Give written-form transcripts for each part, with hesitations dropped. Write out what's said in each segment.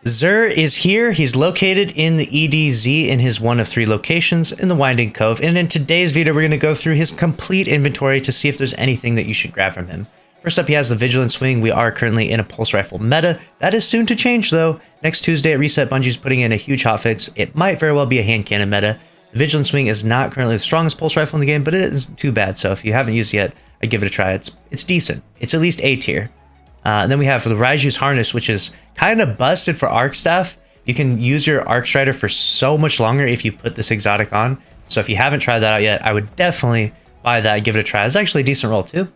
Xur is here. He's located in the EDZ in his one of 3 locations in the Winding Cove. And in today's video, we're going to go through his complete inventory to see if there's anything that you should grab from him. First up, he has the Vigilant Swing. We are currently in a pulse rifle meta. That is soon to change though. Next Tuesday at Reset, Bungie's putting in a huge hotfix. It might very well be a hand cannon meta. The Vigilant Swing is not currently the strongest pulse rifle in the game, but it isn't too bad. So if you haven't used it yet, I'd give it a try. It's decent. It's at least A tier. And then we have the Raiju's Harness, which is kind of busted for Arc Staff. You can use your Arc Strider for so much longer if you put this exotic on. So if you haven't tried that out yet, I would definitely buy that and give it a try. It's actually a decent roll too.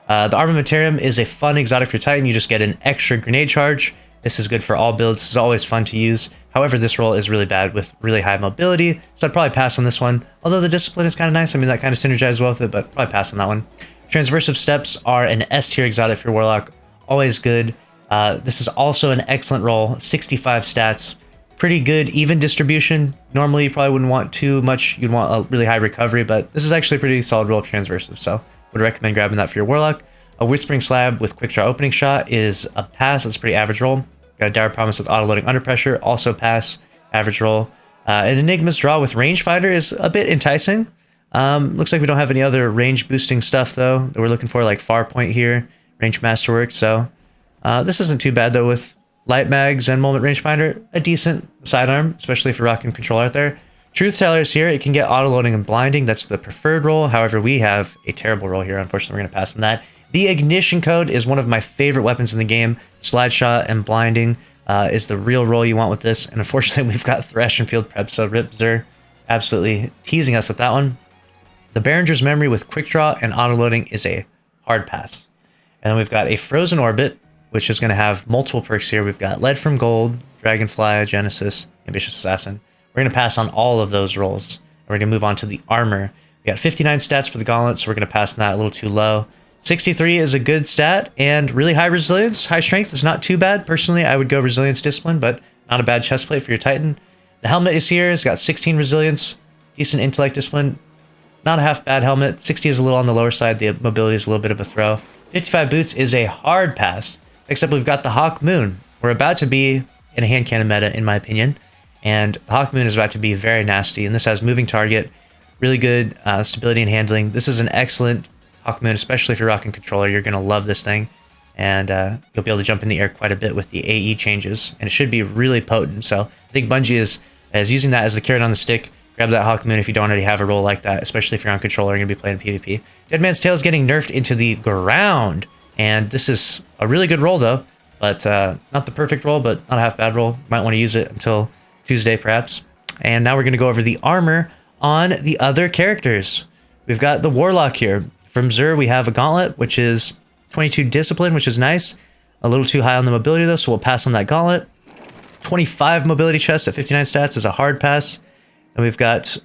The Armamentarium is a fun exotic for Titan. You just get an extra grenade charge. This is good for all builds. This is always fun to use. However, this roll is really bad with really high mobility, so I'd probably pass on this one. Although the Discipline is kind of nice. I mean, that kind of synergizes well with it, but probably pass on that one. Transversive Steps are an S tier exotic for Warlock. Always good. This is also an excellent roll. 65 stats. Pretty good even distribution. Normally, you probably wouldn't want too much. You'd want a really high recovery, but this is actually a pretty solid roll of Transversive, so would recommend grabbing that for your Warlock. A Whispering Slab with Quick Draw Opening Shot is a pass. It's a pretty average roll. Got a Dire Promise with Auto-Loading Under Pressure. Also pass. Average roll. An Enigma's Draw with Rangefinder is a bit enticing. Looks like we don't have any other range boosting stuff, though, that we're looking for, like Far Point here. Range Masterwork, so this isn't too bad though with light mags and moment rangefinder. A decent sidearm, especially if you're rocking control out there. Truth Teller is here. It can get auto loading and blinding. That's the preferred roll. However, we have a terrible roll here. Unfortunately, we're going to pass on that. The Ignition Code is one of my favorite weapons in the game. Slide shot and blinding is the real roll you want with this. And unfortunately, we've got Thresh and Field Prep, so Rip Xur absolutely teasing us with that one. The Behringer's Memory with Quick Draw and auto loading is a hard pass. And then we've got a Frozen Orbit, which is going to have multiple perks here. We've got Lead from Gold, Dragonfly, Genesis, Ambitious Assassin. We're going to pass on all of those rolls. We're going to move on to the armor. We got 59 stats for the Gauntlet, so we're going to pass on that a little too low. 63 is a good stat, and really high resilience. High strength is not too bad. Personally, I would go Resilience Discipline, but not a bad chest plate for your Titan. The helmet is here. It's got 16 resilience, decent intellect discipline. Not a half bad helmet. 60 is a little on the lower side. The mobility is a little bit of a throw. 55 boots is a hard pass, except we've got the Hawkmoon. We're about to be in a hand cannon meta, in my opinion, and the Hawkmoon is about to be very nasty, and this has moving target, really good stability and handling. This is an excellent Hawkmoon, especially if you're rocking controller. You're going to love this thing, and you'll be able to jump in the air quite a bit with the AE changes, and it should be really potent. So I think Bungie is using that as the carrot on the stick. Grab that Hawkmoon if you don't already have a roll like that, especially if you're on controller and you're going to be playing PvP. Dead Man's Tale is getting nerfed into the ground, and this is a really good roll though, but not the perfect roll, but not a half bad roll. Might want to use it until Tuesday perhaps. And now we're going to go over the armor on the other characters. We've got the Warlock here. From Xur, we have a Gauntlet, which is 22 Discipline, which is nice. A little too high on the mobility though, so we'll pass on that Gauntlet. 25 Mobility Chest at 59 stats is a hard pass. And we've got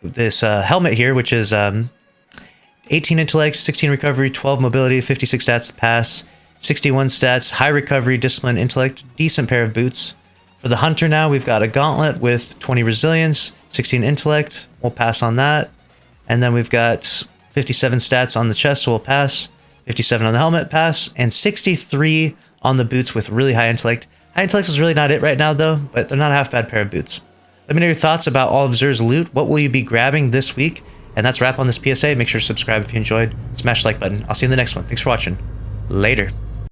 this helmet here, which is 18 intellect, 16 recovery, 12 mobility, 56 stats pass, 61 stats, high recovery, discipline, intellect, decent pair of boots. For the Hunter now, we've got a Gauntlet with 20 resilience, 16 intellect. We'll pass on that. And then we've got 57 stats on the chest, so we'll pass. 57 on the helmet, pass. And 63 on the boots with really high intellect. High intellect is really not it right now, though, but they're not a half bad pair of boots. Let me know your thoughts about all of Xur's loot. What will you be grabbing this week? And that's a wrap on this PSA. Make sure to subscribe if you enjoyed. Smash the like button. I'll see you in the next one. Thanks for watching. Later.